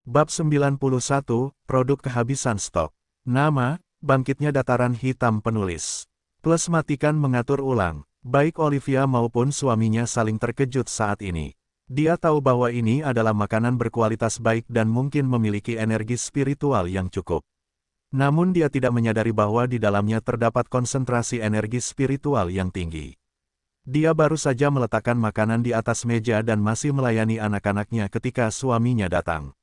Bab 91, Produk Kehabisan Stok. Nama, Bangkitnya Dataran Hitam Penulis. Plus matikan mengatur ulang. Baik Olivia maupun suaminya saling terkejut saat ini. Dia tahu bahwa ini adalah makanan berkualitas baik dan mungkin memiliki energi spiritual yang cukup. Namun dia tidak menyadari bahwa di dalamnya terdapat konsentrasi energi spiritual yang tinggi. Dia baru saja meletakkan makanan di atas meja dan masih melayani anak-anaknya ketika suaminya datang.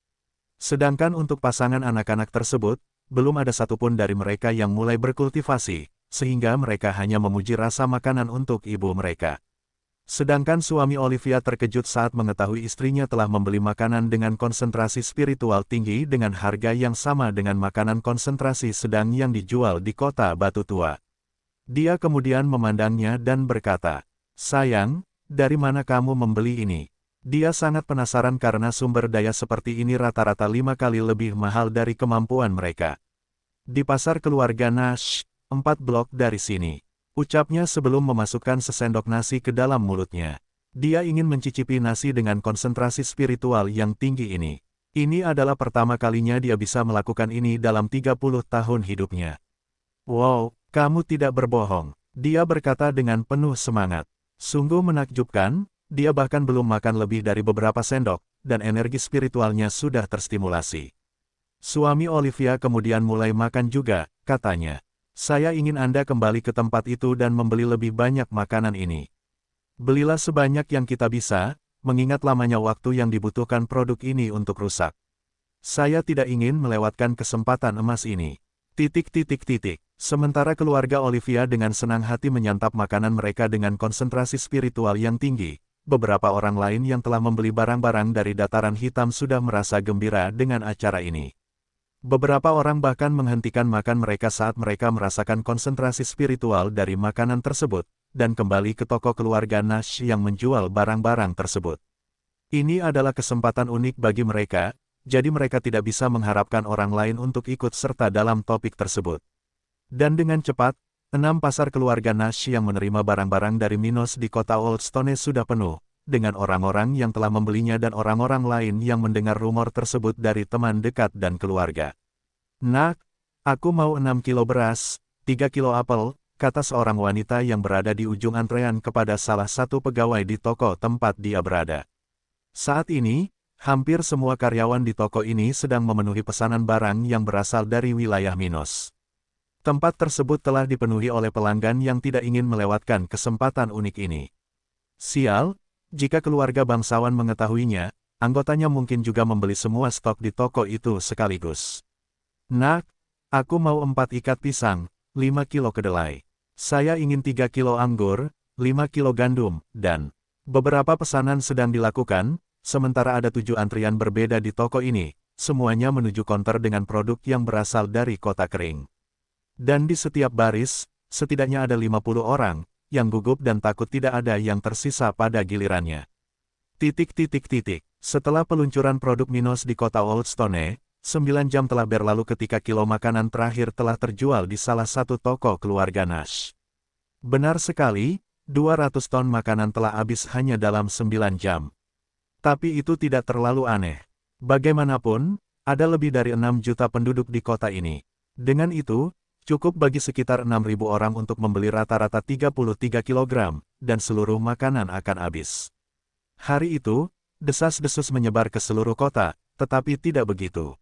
Sedangkan untuk pasangan anak-anak tersebut, belum ada satupun dari mereka yang mulai berkultivasi, sehingga mereka hanya memuji rasa makanan untuk ibu mereka. Sedangkan suami Olivia terkejut saat mengetahui istrinya telah membeli makanan dengan konsentrasi spiritual tinggi dengan harga yang sama dengan makanan konsentrasi sedang yang dijual di kota Batu Tua. Dia kemudian memandangnya dan berkata, "Sayang, dari mana kamu membeli ini?" Dia sangat penasaran karena sumber daya seperti ini rata-rata 5 kali lebih mahal dari kemampuan mereka. Di pasar keluarga Nash, 4 blok dari sini. Ucapnya sebelum memasukkan sesendok nasi ke dalam mulutnya. Dia ingin mencicipi nasi dengan konsentrasi spiritual yang tinggi ini. Ini adalah pertama kalinya dia bisa melakukan ini dalam 30 tahun hidupnya. "Wow, kamu tidak berbohong," dia berkata dengan penuh semangat. Sungguh menakjubkan. Dia bahkan belum makan lebih dari beberapa sendok, dan energi spiritualnya sudah terstimulasi. Suami Olivia kemudian mulai makan juga, katanya. "Saya ingin Anda kembali ke tempat itu dan membeli lebih banyak makanan ini. Belilah sebanyak yang kita bisa, mengingat lamanya waktu yang dibutuhkan produk ini untuk rusak. Saya tidak ingin melewatkan kesempatan emas ini." Sementara keluarga Olivia dengan senang hati menyantap makanan mereka dengan konsentrasi spiritual yang tinggi, beberapa orang lain yang telah membeli barang-barang dari Dataran Hitam sudah merasa gembira dengan acara ini. Beberapa orang bahkan menghentikan makan mereka saat mereka merasakan konsentrasi spiritual dari makanan tersebut, dan kembali ke toko keluarga Nash yang menjual barang-barang tersebut. Ini adalah kesempatan unik bagi mereka, jadi mereka tidak bisa mengharapkan orang lain untuk ikut serta dalam topik tersebut. Dan dengan cepat, 6 pasar keluarga Nash yang menerima barang-barang dari Minos di kota Old Stone sudah penuh, dengan orang-orang yang telah membelinya dan orang-orang lain yang mendengar rumor tersebut dari teman dekat dan keluarga. "Nak, aku mau 6 kilo beras, 3 kilo apel," kata seorang wanita yang berada di ujung antrean kepada salah satu pegawai di toko tempat dia berada. Saat ini, hampir semua karyawan di toko ini sedang memenuhi pesanan barang yang berasal dari wilayah Minos. Tempat tersebut telah dipenuhi oleh pelanggan yang tidak ingin melewatkan kesempatan unik ini. Sial, jika keluarga bangsawan mengetahuinya, anggotanya mungkin juga membeli semua stok di toko itu sekaligus. "Nak, aku mau 4 ikat pisang, 5 kilo kedelai. Saya ingin 3 kilo anggur, 5 kilo gandum, dan..." Beberapa pesanan sedang dilakukan, sementara ada 7 antrian berbeda di toko ini, semuanya menuju konter dengan produk yang berasal dari kota kering. Dan di setiap baris, setidaknya ada 50 orang, yang gugup dan takut tidak ada yang tersisa pada gilirannya. Setelah peluncuran produk Minos di kota Old Stone, 9 jam telah berlalu ketika kilo makanan terakhir telah terjual di salah satu toko keluarga Nash. Benar sekali, 200 ton makanan telah habis hanya dalam 9 jam. Tapi itu tidak terlalu aneh. Bagaimanapun, ada lebih dari 6 juta penduduk di kota ini. Dengan itu, cukup bagi sekitar 6.000 orang untuk membeli rata-rata 33 kg, dan seluruh makanan akan habis. Hari itu, desas-desus menyebar ke seluruh kota, tetapi tidak begitu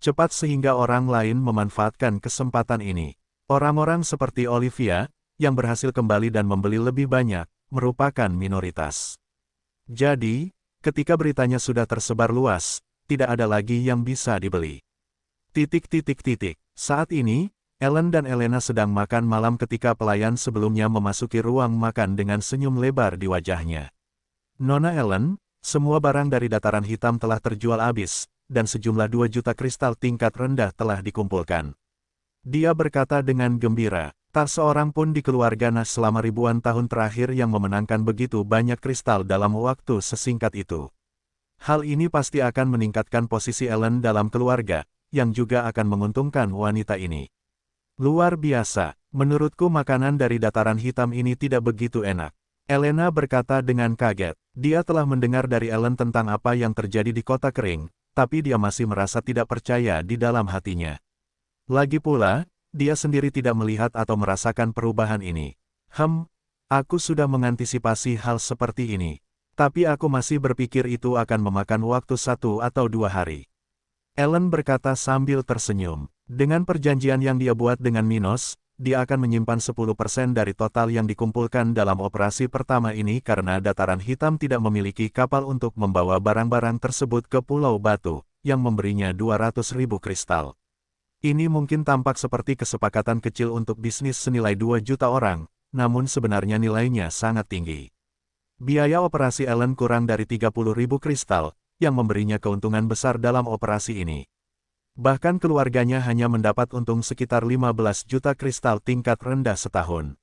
cepat sehingga orang lain memanfaatkan kesempatan ini. Orang-orang seperti Olivia, yang berhasil kembali dan membeli lebih banyak, merupakan minoritas. Jadi, ketika beritanya sudah tersebar luas, tidak ada lagi yang bisa dibeli. Saat ini, Ellen dan Elena sedang makan malam ketika pelayan sebelumnya memasuki ruang makan dengan senyum lebar di wajahnya. "Nona Ellen, semua barang dari Dataran Hitam telah terjual habis, dan sejumlah 2 juta kristal tingkat rendah telah dikumpulkan." Dia berkata dengan gembira. Tak seorang pun di keluarga Nash selama ribuan tahun terakhir yang memenangkan begitu banyak kristal dalam waktu sesingkat itu. Hal ini pasti akan meningkatkan posisi Ellen dalam keluarga, yang juga akan menguntungkan wanita ini. "Luar biasa, menurutku makanan dari Dataran Hitam ini tidak begitu enak," Elena berkata dengan kaget. Dia telah mendengar dari Ellen tentang apa yang terjadi di kota kering, tapi dia masih merasa tidak percaya di dalam hatinya. Lagi pula, dia sendiri tidak melihat atau merasakan perubahan ini. Aku sudah mengantisipasi hal seperti ini. Tapi aku masih berpikir itu akan memakan waktu 1 atau 2 hari. Ellen berkata sambil tersenyum. Dengan perjanjian yang dia buat dengan Minos, dia akan menyimpan 10% dari total yang dikumpulkan dalam operasi pertama ini karena Dataran Hitam tidak memiliki kapal untuk membawa barang-barang tersebut ke Pulau Batu, yang memberinya 200.000 kristal. Ini mungkin tampak seperti kesepakatan kecil untuk bisnis senilai 2 juta orang, namun sebenarnya nilainya sangat tinggi. Biaya operasi Ellen kurang dari 30.000 kristal, yang memberinya keuntungan besar dalam operasi ini. Bahkan keluarganya hanya mendapat untung sekitar 15 juta kristal tingkat rendah setahun.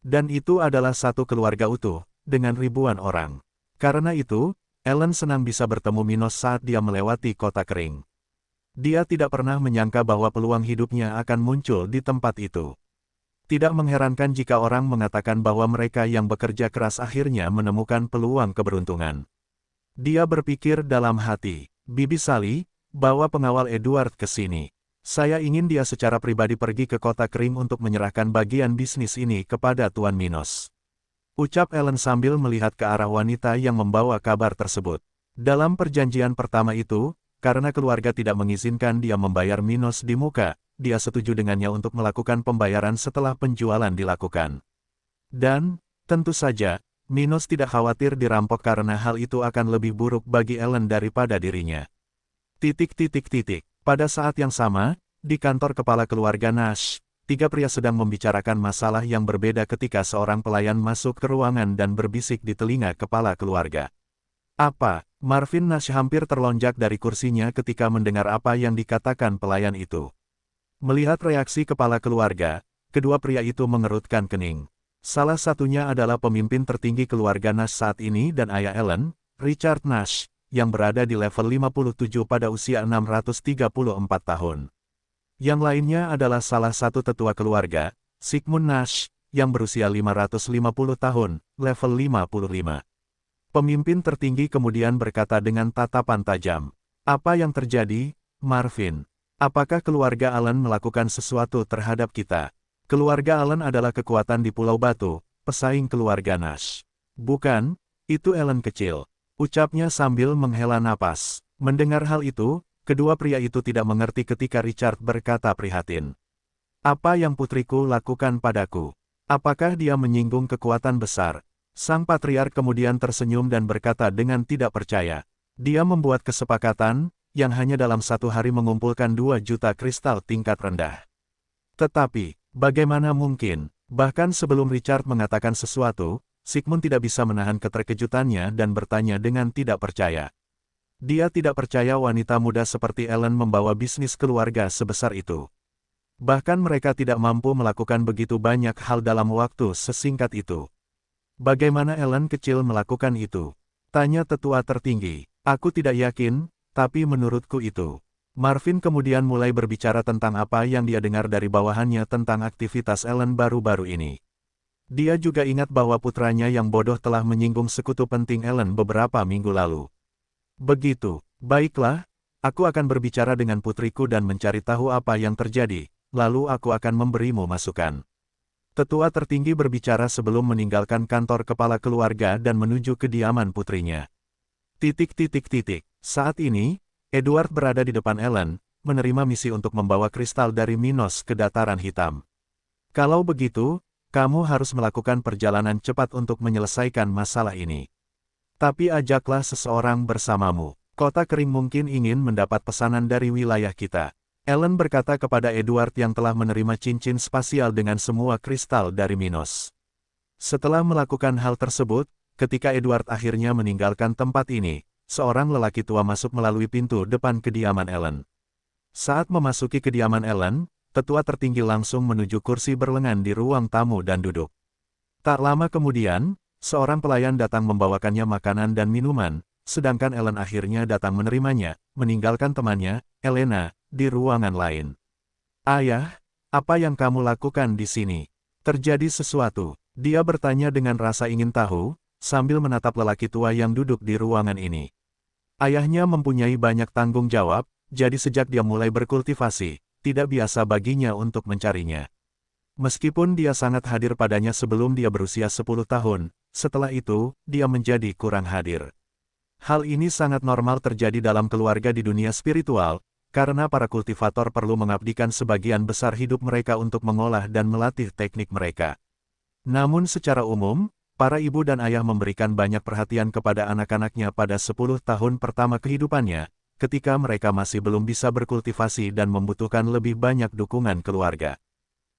Dan itu adalah satu keluarga utuh, dengan ribuan orang. Karena itu, Ellen senang bisa bertemu Minos saat dia melewati kota kering. Dia tidak pernah menyangka bahwa peluang hidupnya akan muncul di tempat itu. Tidak mengherankan jika orang mengatakan bahwa mereka yang bekerja keras akhirnya menemukan peluang keberuntungan. Dia berpikir dalam hati, Bibi Sally, bawa pengawal Edward ke sini. Saya ingin dia secara pribadi pergi ke kota kering untuk menyerahkan bagian bisnis ini kepada Tuan Minos. Ucap Ellen sambil melihat ke arah wanita yang membawa kabar tersebut. Dalam perjanjian pertama itu, karena keluarga tidak mengizinkan dia membayar Minos di muka, dia setuju dengannya untuk melakukan pembayaran setelah penjualan dilakukan. Dan, tentu saja, Minos tidak khawatir dirampok karena hal itu akan lebih buruk bagi Ellen daripada dirinya. Pada saat yang sama, di kantor kepala keluarga Nash, 3 pria sedang membicarakan masalah yang berbeda ketika seorang pelayan masuk ke ruangan dan berbisik di telinga kepala keluarga. Apa? Marvin Nash hampir terlonjak dari kursinya ketika mendengar apa yang dikatakan pelayan itu. Melihat reaksi kepala keluarga, kedua pria itu mengerutkan kening. Salah satunya adalah pemimpin tertinggi keluarga Nash saat ini dan ayah Ellen, Richard Nash, yang berada di level 57 pada usia 634 tahun. Yang lainnya adalah salah satu tetua keluarga, Sigmund Nash, yang berusia 550 tahun, level 55. Pemimpin tertinggi kemudian berkata dengan tatapan tajam, "Apa yang terjadi, Marvin? Apakah keluarga Allen melakukan sesuatu terhadap kita? Keluarga Allen adalah kekuatan di Pulau Batu, pesaing keluarga Nash." "Bukan, itu Ellen kecil," ucapnya sambil menghela napas. Mendengar hal itu, kedua pria itu tidak mengerti ketika Richard berkata prihatin. "Apa yang putriku lakukan padaku? Apakah dia menyinggung kekuatan besar?" Sang patriark kemudian tersenyum dan berkata dengan tidak percaya. Dia membuat kesepakatan, yang hanya dalam 1 hari mengumpulkan 2 juta kristal tingkat rendah. Tetapi, bagaimana mungkin? Bahkan sebelum Richard mengatakan sesuatu, Sigmund tidak bisa menahan keterkejutannya dan bertanya dengan tidak percaya. Dia tidak percaya wanita muda seperti Ellen membawa bisnis keluarga sebesar itu. Bahkan mereka tidak mampu melakukan begitu banyak hal dalam waktu sesingkat itu. Bagaimana Ellen kecil melakukan itu? Tanya tetua tertinggi. Aku tidak yakin, tapi menurutku itu. Marvin kemudian mulai berbicara tentang apa yang dia dengar dari bawahannya tentang aktivitas Ellen baru-baru ini. Dia juga ingat bahwa putranya yang bodoh telah menyinggung sekutu penting Ellen beberapa minggu lalu. Begitu, baiklah, aku akan berbicara dengan putriku dan mencari tahu apa yang terjadi, lalu aku akan memberimu masukan. Tetua tertinggi berbicara sebelum meninggalkan kantor kepala keluarga dan menuju kediaman putrinya. Saat ini, Edward berada di depan Ellen, menerima misi untuk membawa kristal dari Minos ke Dataran Hitam. Kalau begitu, kamu harus melakukan perjalanan cepat untuk menyelesaikan masalah ini. Tapi ajaklah seseorang bersamamu. Kota kering mungkin ingin mendapat pesanan dari wilayah kita. Ellen berkata kepada Edward yang telah menerima cincin spasial dengan semua kristal dari Minos. Setelah melakukan hal tersebut, ketika Edward akhirnya meninggalkan tempat ini, seorang lelaki tua masuk melalui pintu depan kediaman Ellen. Saat memasuki kediaman Ellen, tetua tertinggi langsung menuju kursi berlengan di ruang tamu dan duduk. Tak lama kemudian, seorang pelayan datang membawakannya makanan dan minuman, sedangkan Ellen akhirnya datang menerimanya, meninggalkan temannya, Elena, di ruangan lain. "Ayah, apa yang kamu lakukan di sini? Terjadi sesuatu?" Dia bertanya dengan rasa ingin tahu, sambil menatap lelaki tua yang duduk di ruangan ini. Ayahnya mempunyai banyak tanggung jawab, jadi sejak dia mulai berkultivasi, tidak biasa baginya untuk mencarinya. Meskipun dia sangat hadir padanya sebelum dia berusia 10 tahun, setelah itu, dia menjadi kurang hadir. Hal ini sangat normal terjadi dalam keluarga di dunia spiritual, karena para kultivator perlu mengabdikan sebagian besar hidup mereka untuk mengolah dan melatih teknik mereka. Namun secara umum, para ibu dan ayah memberikan banyak perhatian kepada anak-anaknya pada 10 tahun pertama kehidupannya, ketika mereka masih belum bisa berkultivasi dan membutuhkan lebih banyak dukungan keluarga.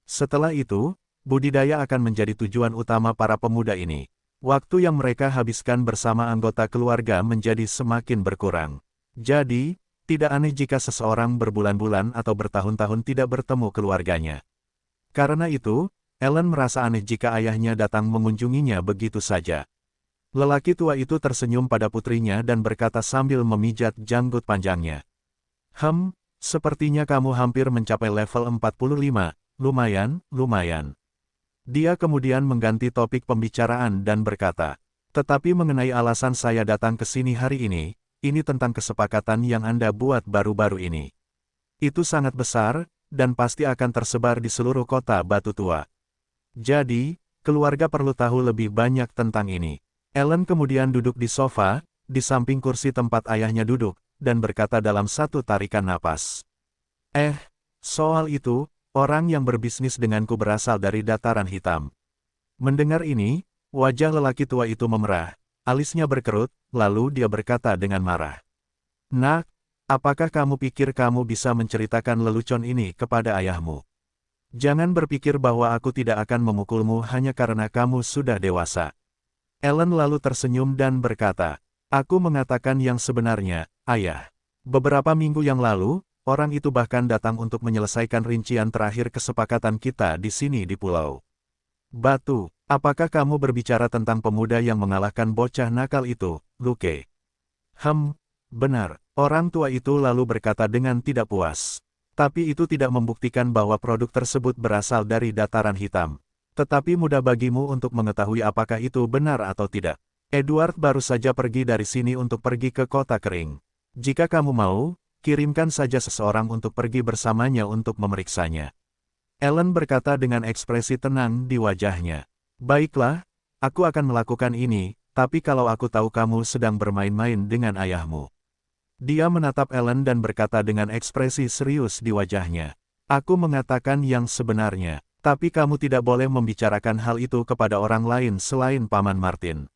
Setelah itu, budidaya akan menjadi tujuan utama para pemuda ini. Waktu yang mereka habiskan bersama anggota keluarga menjadi semakin berkurang. Jadi, tidak aneh jika seseorang berbulan-bulan atau bertahun-tahun tidak bertemu keluarganya. Karena itu, Ellen merasa aneh jika ayahnya datang mengunjunginya begitu saja. Lelaki tua itu tersenyum pada putrinya dan berkata sambil memijat janggut panjangnya. Sepertinya kamu hampir mencapai level 45, lumayan. Dia kemudian mengganti topik pembicaraan dan berkata, tetapi mengenai alasan saya datang ke sini hari ini tentang kesepakatan yang Anda buat baru-baru ini. Itu sangat besar, dan pasti akan tersebar di seluruh kota Batu Tua. Jadi, keluarga perlu tahu lebih banyak tentang ini. Ellen kemudian duduk di sofa, di samping kursi tempat ayahnya duduk, dan berkata dalam satu tarikan napas. Soal itu, orang yang berbisnis denganku berasal dari dataran hitam. Mendengar ini, wajah lelaki tua itu memerah, alisnya berkerut, lalu dia berkata dengan marah. Nak, apakah kamu pikir kamu bisa menceritakan lelucon ini kepada ayahmu? Jangan berpikir bahwa aku tidak akan memukulmu hanya karena kamu sudah dewasa. Ellen lalu tersenyum dan berkata, aku mengatakan yang sebenarnya, ayah. Beberapa minggu yang lalu, orang itu bahkan datang untuk menyelesaikan rincian terakhir kesepakatan kita di sini di Pulau Batu. Apakah kamu berbicara tentang pemuda yang mengalahkan bocah nakal itu, Luke? Benar. Orang tua itu lalu berkata dengan tidak puas. Tapi itu tidak membuktikan bahwa produk tersebut berasal dari dataran hitam. Tetapi mudah bagimu untuk mengetahui apakah itu benar atau tidak. Edward baru saja pergi dari sini untuk pergi ke kota kering. Jika kamu mau, kirimkan saja seseorang untuk pergi bersamanya untuk memeriksanya. Ellen berkata dengan ekspresi tenang di wajahnya. Baiklah, aku akan melakukan ini, tapi kalau aku tahu kamu sedang bermain-main dengan ayahmu. Dia menatap Ellen dan berkata dengan ekspresi serius di wajahnya. Aku mengatakan yang sebenarnya, tapi kamu tidak boleh membicarakan hal itu kepada orang lain selain Paman Martin.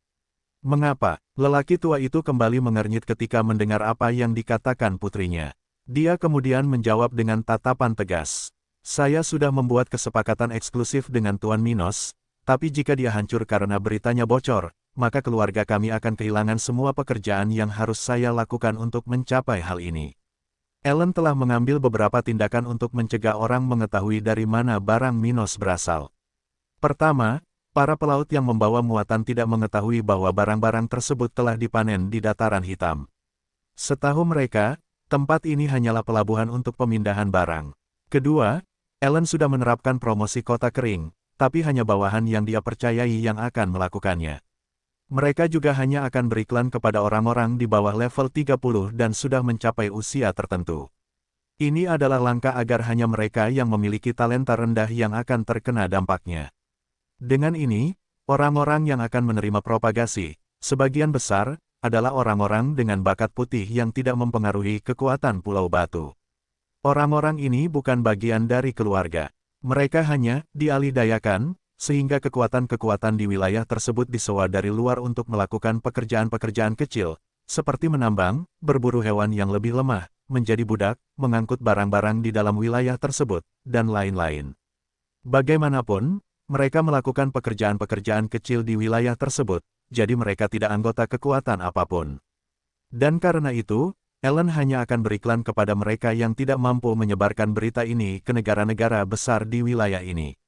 Mengapa? Lelaki tua itu kembali mengernyit ketika mendengar apa yang dikatakan putrinya. Dia kemudian menjawab dengan tatapan tegas. Saya sudah membuat kesepakatan eksklusif dengan Tuan Minos, tapi jika dia hancur karena beritanya bocor, maka keluarga kami akan kehilangan semua pekerjaan yang harus saya lakukan untuk mencapai hal ini. Ellen telah mengambil beberapa tindakan untuk mencegah orang mengetahui dari mana barang Minos berasal. Pertama, para pelaut yang membawa muatan tidak mengetahui bahwa barang-barang tersebut telah dipanen di dataran hitam. Setahu mereka, tempat ini hanyalah pelabuhan untuk pemindahan barang. Kedua, Ellen sudah menerapkan promosi kota kering, tapi hanya bawahan yang dia percayai yang akan melakukannya. Mereka juga hanya akan beriklan kepada orang-orang di bawah level 30 dan sudah mencapai usia tertentu. Ini adalah langkah agar hanya mereka yang memiliki talenta rendah yang akan terkena dampaknya. Dengan ini, orang-orang yang akan menerima propagasi, sebagian besar, adalah orang-orang dengan bakat putih yang tidak mempengaruhi kekuatan Pulau Batu. Orang-orang ini bukan bagian dari keluarga. Mereka hanya dialihdayakan, sehingga kekuatan-kekuatan di wilayah tersebut disewa dari luar untuk melakukan pekerjaan-pekerjaan kecil, seperti menambang, berburu hewan yang lebih lemah, menjadi budak, mengangkut barang-barang di dalam wilayah tersebut, dan lain-lain. Bagaimanapun, mereka melakukan pekerjaan-pekerjaan kecil di wilayah tersebut, jadi mereka tidak anggota kekuatan apapun. Dan karena itu, Ellen hanya akan beriklan kepada mereka yang tidak mampu menyebarkan berita ini ke negara-negara besar di wilayah ini.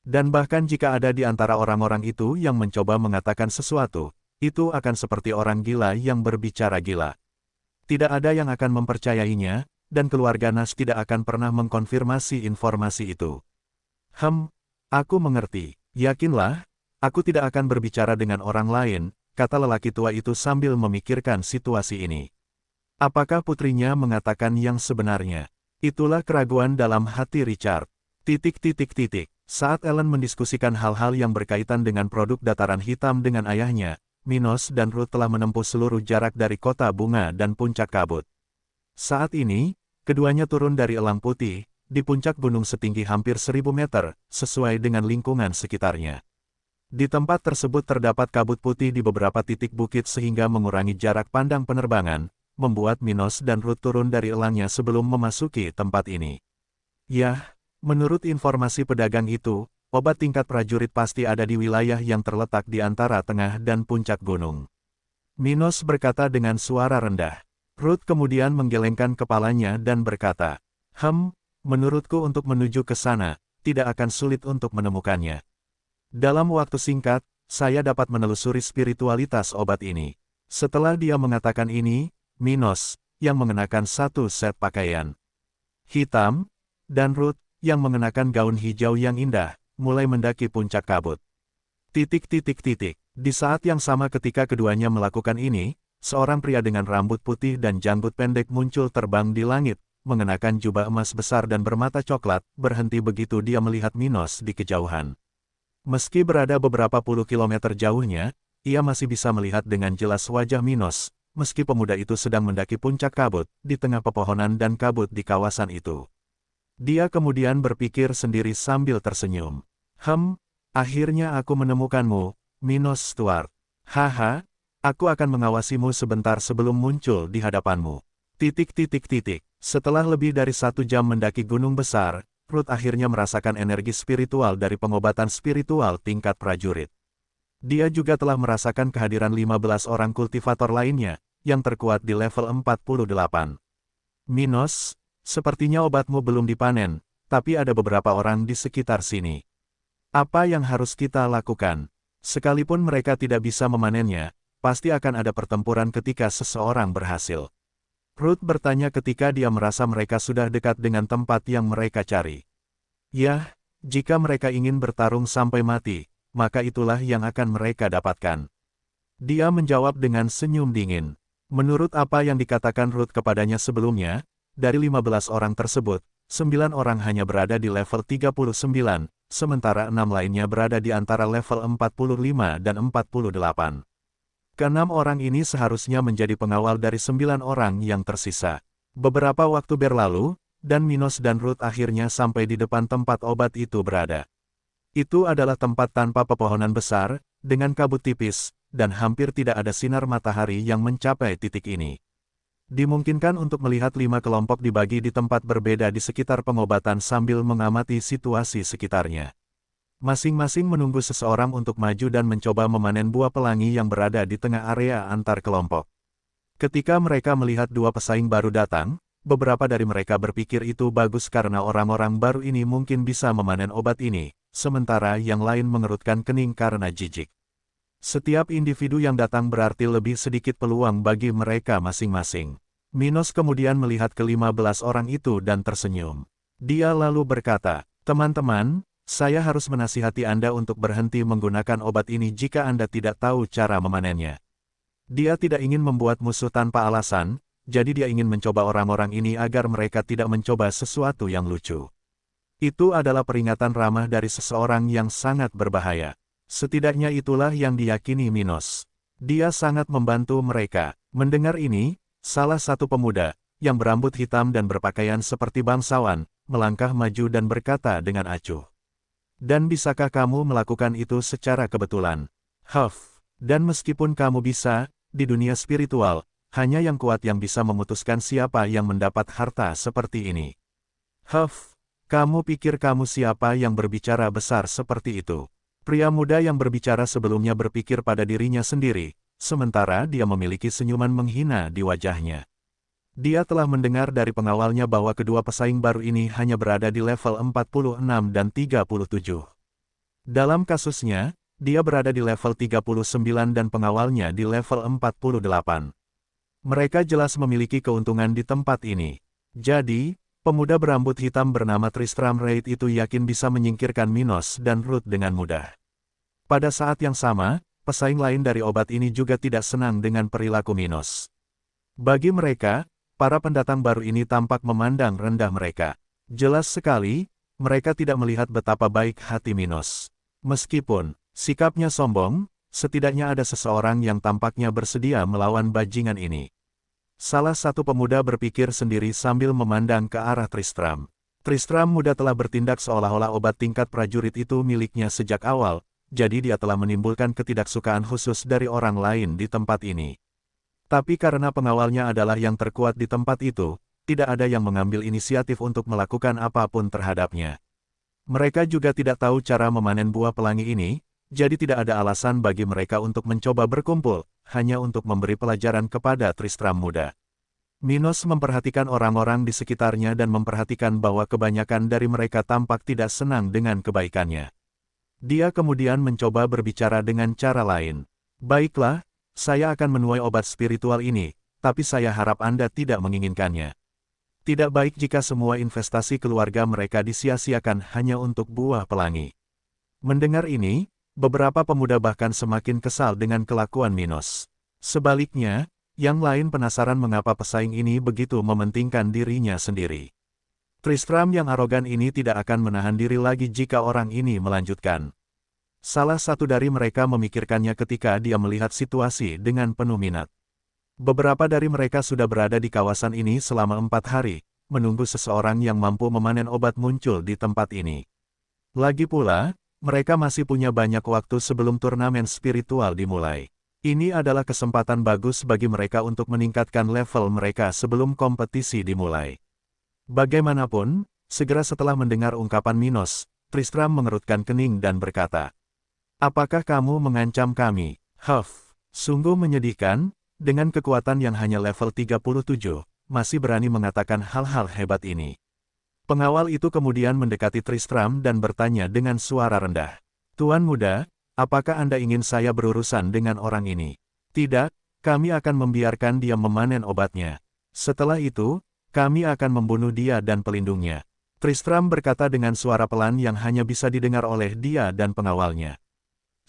Dan bahkan jika ada di antara orang-orang itu yang mencoba mengatakan sesuatu, itu akan seperti orang gila yang berbicara gila. Tidak ada yang akan mempercayainya, dan keluarga Nas tidak akan pernah mengkonfirmasi informasi itu. Aku mengerti. Yakinlah, aku tidak akan berbicara dengan orang lain, kata lelaki tua itu sambil memikirkan situasi ini. Apakah putrinya mengatakan yang sebenarnya? Itulah keraguan dalam hati Richard. Saat Ellen mendiskusikan hal-hal yang berkaitan dengan produk dataran hitam dengan ayahnya, Minos dan Ruth telah menempuh seluruh jarak dari kota bunga dan puncak kabut. Saat ini, keduanya turun dari elang putih, di puncak gunung setinggi hampir 1000 meter, sesuai dengan lingkungan sekitarnya. Di tempat tersebut terdapat kabut putih di beberapa titik bukit sehingga mengurangi jarak pandang penerbangan, membuat Minos dan Ruth turun dari elangnya sebelum memasuki tempat ini. Yah, menurut informasi pedagang itu, obat tingkat prajurit pasti ada di wilayah yang terletak di antara tengah dan puncak gunung. Minos berkata dengan suara rendah. Ruth kemudian menggelengkan kepalanya dan berkata, menurutku untuk menuju ke sana, tidak akan sulit untuk menemukannya. Dalam waktu singkat, saya dapat menelusuri spiritualitas obat ini. Setelah dia mengatakan ini, Minos, yang mengenakan satu set pakaian hitam, dan Ruth, yang mengenakan gaun hijau yang indah, mulai mendaki puncak kabut. Di saat yang sama ketika keduanya melakukan ini, seorang pria dengan rambut putih dan janggut pendek muncul terbang di langit, mengenakan jubah emas besar dan bermata coklat, berhenti begitu dia melihat Minos di kejauhan. Meski berada beberapa puluh kilometer jauhnya, ia masih bisa melihat dengan jelas wajah Minos, meski pemuda itu sedang mendaki puncak kabut, di tengah pepohonan dan kabut di kawasan itu. Dia kemudian berpikir sendiri sambil tersenyum. Akhirnya aku menemukanmu, Minos Stuart. Haha, aku akan mengawasimu sebentar sebelum muncul di hadapanmu. Setelah lebih dari 1 jam mendaki gunung besar, Ruth akhirnya merasakan energi spiritual dari pengobatan spiritual tingkat prajurit. Dia juga telah merasakan kehadiran 15 orang kultivator lainnya, yang terkuat di level 48. Minos, sepertinya obatmu belum dipanen, tapi ada beberapa orang di sekitar sini. Apa yang harus kita lakukan? Sekalipun mereka tidak bisa memanennya, pasti akan ada pertempuran ketika seseorang berhasil. Ruth bertanya ketika dia merasa mereka sudah dekat dengan tempat yang mereka cari. Yah, jika mereka ingin bertarung sampai mati, maka itulah yang akan mereka dapatkan. Dia menjawab dengan senyum dingin. Menurut apa yang dikatakan Ruth kepadanya sebelumnya, dari 15 orang tersebut, 9 orang hanya berada di level 39, sementara 6 lainnya berada di antara level 45 dan 48. Keenam orang ini seharusnya menjadi pengawal dari 9 orang yang tersisa. Beberapa waktu berlalu, dan Minos dan Ruth akhirnya sampai di depan tempat obat itu berada. Itu adalah tempat tanpa pepohonan besar, dengan kabut tipis, dan hampir tidak ada sinar matahari yang mencapai titik ini. Dimungkinkan untuk melihat 5 kelompok dibagi di tempat berbeda di sekitar pengobatan sambil mengamati situasi sekitarnya. Masing-masing menunggu seseorang untuk maju dan mencoba memanen buah pelangi yang berada di tengah area antar kelompok. Ketika mereka melihat 2 pesaing baru datang, beberapa dari mereka berpikir itu bagus karena orang-orang baru ini mungkin bisa memanen obat ini, sementara yang lain mengerutkan kening karena jijik. Setiap individu yang datang berarti lebih sedikit peluang bagi mereka masing-masing. Minos kemudian melihat ke-15 orang itu dan tersenyum. Dia lalu berkata, teman-teman, saya harus menasihati Anda untuk berhenti menggunakan obat ini jika Anda tidak tahu cara memanennya. Dia tidak ingin membuat musuh tanpa alasan, jadi dia ingin mencoba orang-orang ini agar mereka tidak mencoba sesuatu yang lucu. Itu adalah peringatan ramah dari seseorang yang sangat berbahaya. Setidaknya itulah yang diyakini Minos. Dia sangat membantu mereka. Mendengar ini, salah satu pemuda, yang berambut hitam dan berpakaian seperti bangsawan, melangkah maju dan berkata dengan acuh. Dan bisakah kamu melakukan itu secara kebetulan? Dan meskipun kamu bisa, di dunia spiritual, hanya yang kuat yang bisa memutuskan siapa yang mendapat harta seperti ini. Kamu pikir kamu siapa yang berbicara besar seperti itu? Pria muda yang berbicara sebelumnya berpikir pada dirinya sendiri, sementara dia memiliki senyuman menghina di wajahnya. Dia telah mendengar dari pengawalnya bahwa kedua pesaing baru ini hanya berada di level 46 dan 37. Dalam kasusnya, dia berada di level 39 dan pengawalnya di level 48. Mereka jelas memiliki keuntungan di tempat ini. Jadi, pemuda berambut hitam bernama Tristram Reid itu yakin bisa menyingkirkan Minos dan Ruth dengan mudah. Pada saat yang sama, pesaing lain dari obat ini juga tidak senang dengan perilaku Minos. Bagi mereka, para pendatang baru ini tampak memandang rendah mereka. Jelas sekali, mereka tidak melihat betapa baik hati Minos. Meskipun sikapnya sombong, setidaknya ada seseorang yang tampaknya bersedia melawan bajingan ini. Salah satu pemuda berpikir sendiri sambil memandang ke arah Tristram. Tristram muda telah bertindak seolah-olah obat tingkat prajurit itu miliknya sejak awal, jadi dia telah menimbulkan ketidaksukaan khusus dari orang lain di tempat ini. Tapi karena pengawalnya adalah yang terkuat di tempat itu, tidak ada yang mengambil inisiatif untuk melakukan apapun terhadapnya. Mereka juga tidak tahu cara memanen buah pelangi ini, jadi tidak ada alasan bagi mereka untuk mencoba berkumpul, hanya untuk memberi pelajaran kepada Tristram muda. Minos memperhatikan orang-orang di sekitarnya dan memperhatikan bahwa kebanyakan dari mereka tampak tidak senang dengan kebaikannya. Dia kemudian mencoba berbicara dengan cara lain. Baiklah, saya akan menuai obat spiritual ini, tapi saya harap Anda tidak menginginkannya. Tidak baik jika semua investasi keluarga mereka disia-siakan hanya untuk buah pelangi. Mendengar ini, beberapa pemuda bahkan semakin kesal dengan kelakuan Minos. Sebaliknya, yang lain penasaran mengapa pesaing ini begitu mementingkan dirinya sendiri. Tristram yang arogan ini tidak akan menahan diri lagi jika orang ini melanjutkan. Salah satu dari mereka memikirkannya ketika dia melihat situasi dengan penuh minat. Beberapa dari mereka sudah berada di kawasan ini selama 4 hari, menunggu seseorang yang mampu memanen obat muncul di tempat ini. Lagi pula, mereka masih punya banyak waktu sebelum turnamen spiritual dimulai. Ini adalah kesempatan bagus bagi mereka untuk meningkatkan level mereka sebelum kompetisi dimulai. Bagaimanapun, segera setelah mendengar ungkapan Minos, Tristram mengerutkan kening dan berkata, "Apakah kamu mengancam kami?" Sungguh menyedihkan, dengan kekuatan yang hanya level 37, masih berani mengatakan hal-hal hebat ini. Pengawal itu kemudian mendekati Tristram dan bertanya dengan suara rendah, "Tuan muda, apakah Anda ingin saya berurusan dengan orang ini?" "Tidak, kami akan membiarkan dia memanen obatnya. Setelah itu, kami akan membunuh dia dan pelindungnya." Tristram berkata dengan suara pelan yang hanya bisa didengar oleh dia dan pengawalnya.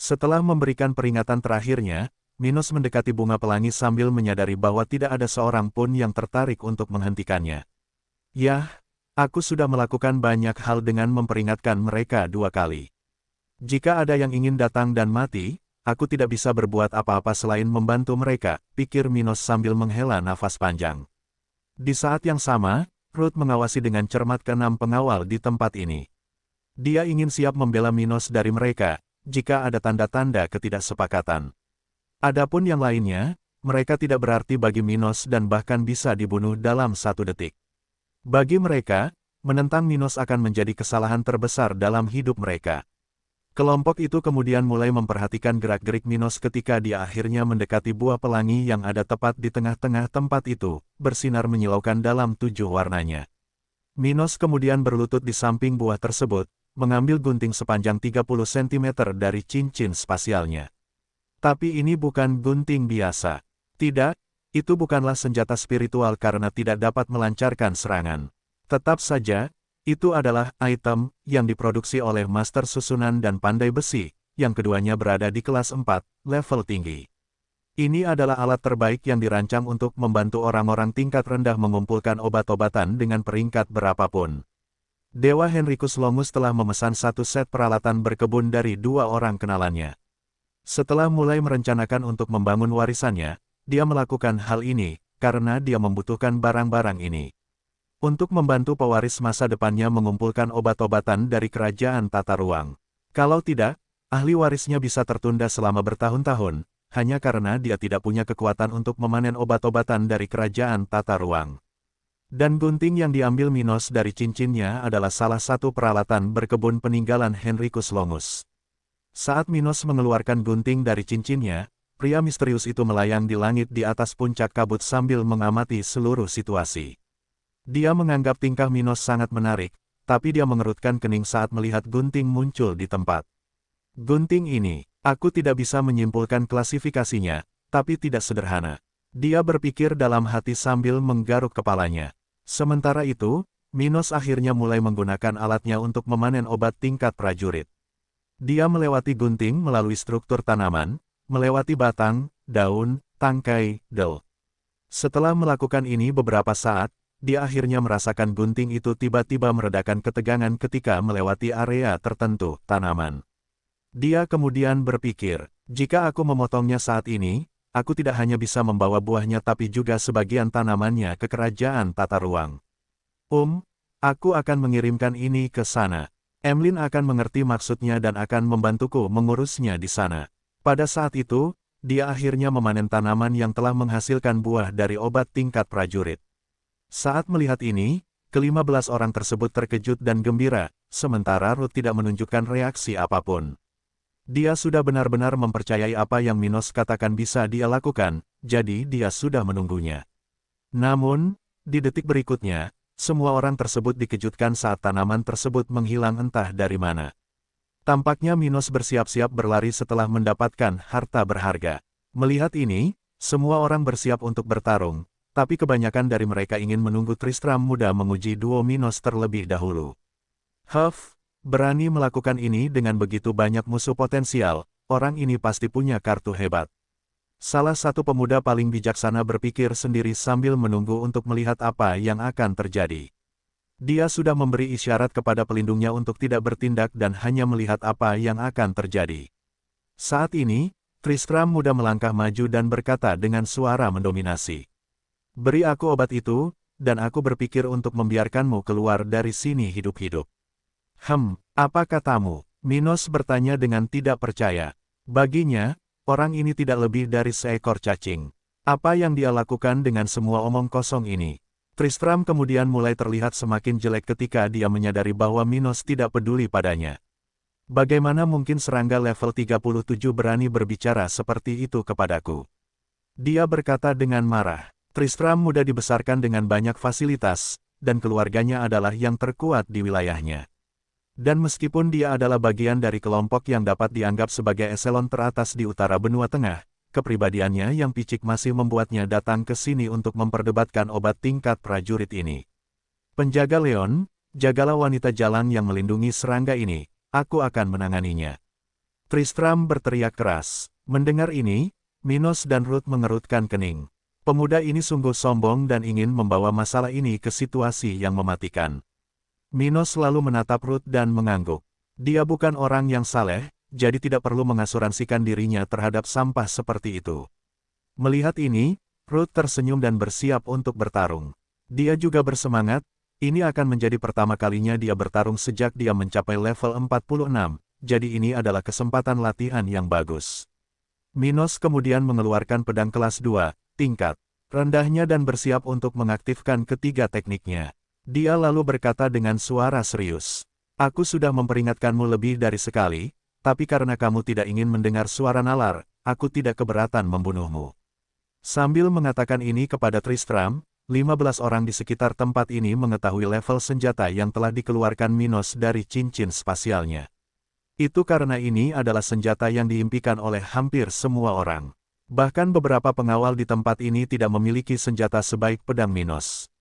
Setelah memberikan peringatan terakhirnya, Minos mendekati bunga pelangi sambil menyadari bahwa tidak ada seorang pun yang tertarik untuk menghentikannya. "Yah, aku sudah melakukan banyak hal dengan memperingatkan mereka 2 kali. Jika ada yang ingin datang dan mati, aku tidak bisa berbuat apa-apa selain membantu mereka," pikir Minos sambil menghela nafas panjang. Di saat yang sama, Ruth mengawasi dengan cermat ke-6 pengawal di tempat ini. Dia ingin siap membela Minos dari mereka, jika ada tanda-tanda ketidaksepakatan. Adapun yang lainnya, mereka tidak berarti bagi Minos dan bahkan bisa dibunuh dalam 1 detik. Bagi mereka, menentang Minos akan menjadi kesalahan terbesar dalam hidup mereka. Kelompok itu kemudian mulai memperhatikan gerak-gerik Minos ketika dia akhirnya mendekati buah pelangi yang ada tepat di tengah-tengah tempat itu, bersinar menyilaukan dalam 7 warnanya. Minos kemudian berlutut di samping buah tersebut, mengambil gunting sepanjang 30 cm dari cincin spasialnya. Tapi ini bukan gunting biasa. Tidak, itu bukanlah senjata spiritual karena tidak dapat melancarkan serangan. Tetap saja, itu adalah item yang diproduksi oleh Master Susunan dan Pandai Besi, yang keduanya berada di kelas 4, level tinggi. Ini adalah alat terbaik yang dirancang untuk membantu orang-orang tingkat rendah mengumpulkan obat-obatan dengan peringkat berapapun. Dewa Henricus Longus telah memesan 1 set peralatan berkebun dari 2 orang kenalannya. Setelah mulai merencanakan untuk membangun warisannya, dia melakukan hal ini, karena dia membutuhkan barang-barang ini. Untuk membantu pewaris masa depannya mengumpulkan obat-obatan dari kerajaan tata ruang. Kalau tidak, ahli warisnya bisa tertunda selama bertahun-tahun, hanya karena dia tidak punya kekuatan untuk memanen obat-obatan dari kerajaan tata ruang. Dan gunting yang diambil Minos dari cincinnya adalah salah satu peralatan berkebun peninggalan Henricus Longus. Saat Minos mengeluarkan gunting dari cincinnya, pria misterius itu melayang di langit di atas puncak kabut sambil mengamati seluruh situasi. Dia menganggap tingkah Minos sangat menarik, tapi dia mengerutkan kening saat melihat gunting muncul di tempat. "Gunting ini, aku tidak bisa menyimpulkan klasifikasinya, tapi tidak sederhana." Dia berpikir dalam hati sambil menggaruk kepalanya. Sementara itu, Minos akhirnya mulai menggunakan alatnya untuk memanen obat tingkat prajurit. Dia melewati gunting melalui struktur tanaman, melewati batang, daun, tangkai, del. Setelah melakukan ini beberapa saat, dia akhirnya merasakan gunting itu tiba-tiba meredakan ketegangan ketika melewati area tertentu, tanaman. Dia kemudian berpikir, jika aku memotongnya saat ini, aku tidak hanya bisa membawa buahnya tapi juga sebagian tanamannya ke kerajaan tata ruang. Aku akan mengirimkan ini ke sana. Emlyn akan mengerti maksudnya dan akan membantuku mengurusnya di sana. Pada saat itu, dia akhirnya memanen tanaman yang telah menghasilkan buah dari obat tingkat prajurit. Saat melihat ini, ke-15 orang tersebut terkejut dan gembira, sementara Ruth tidak menunjukkan reaksi apapun. Dia sudah benar-benar mempercayai apa yang Minos katakan bisa dia lakukan, jadi dia sudah menunggunya. Namun, di detik berikutnya, semua orang tersebut dikejutkan saat tanaman tersebut menghilang entah dari mana. Tampaknya Minos bersiap-siap berlari setelah mendapatkan harta berharga. Melihat ini, semua orang bersiap untuk bertarung, tapi kebanyakan dari mereka ingin menunggu Tristram muda menguji duo Minos terlebih dahulu. Berani melakukan ini dengan begitu banyak musuh potensial, orang ini pasti punya kartu hebat. Salah satu pemuda paling bijaksana berpikir sendiri sambil menunggu untuk melihat apa yang akan terjadi. Dia sudah memberi isyarat kepada pelindungnya untuk tidak bertindak dan hanya melihat apa yang akan terjadi. Saat ini, Tristram muda melangkah maju dan berkata dengan suara mendominasi. "Beri aku obat itu, dan aku berpikir untuk membiarkanmu keluar dari sini hidup-hidup." Apa katamu? Minos bertanya dengan tidak percaya. Baginya, orang ini tidak lebih dari seekor cacing. Apa yang dia lakukan dengan semua omong kosong ini? Tristram kemudian mulai terlihat semakin jelek ketika dia menyadari bahwa Minos tidak peduli padanya. Bagaimana mungkin serangga level 37 berani berbicara seperti itu kepadaku? Dia berkata dengan marah. Tristram muda dibesarkan dengan banyak fasilitas, dan keluarganya adalah yang terkuat di wilayahnya. Dan meskipun dia adalah bagian dari kelompok yang dapat dianggap sebagai eselon teratas di utara benua tengah, kepribadiannya yang picik masih membuatnya datang ke sini untuk memperdebatkan obat tingkat prajurit ini. "Penjaga Leon, jagalah wanita jalan yang melindungi serangga ini, aku akan menanganinya." Tristram berteriak keras. Mendengar ini, Minos dan Ruth mengerutkan kening. Pemuda ini sungguh sombong dan ingin membawa masalah ini ke situasi yang mematikan. Minos selalu menatap Ruth dan mengangguk. Dia bukan orang yang saleh, jadi tidak perlu mengasuransikan dirinya terhadap sampah seperti itu. Melihat ini, Ruth tersenyum dan bersiap untuk bertarung. Dia juga bersemangat, ini akan menjadi pertama kalinya dia bertarung sejak dia mencapai level 46, jadi ini adalah kesempatan latihan yang bagus. Minos kemudian mengeluarkan pedang kelas 2, tingkat rendahnya dan bersiap untuk mengaktifkan ketiga tekniknya. Dia lalu berkata dengan suara serius, "Aku sudah memperingatkanmu lebih dari sekali, tapi karena kamu tidak ingin mendengar suara nalar, aku tidak keberatan membunuhmu." Sambil mengatakan ini kepada Tristram, 15 orang di sekitar tempat ini mengetahui level senjata yang telah dikeluarkan Minos dari cincin spasialnya. Itu karena ini adalah senjata yang diimpikan oleh hampir semua orang. Bahkan beberapa pengawal di tempat ini tidak memiliki senjata sebaik pedang Minos.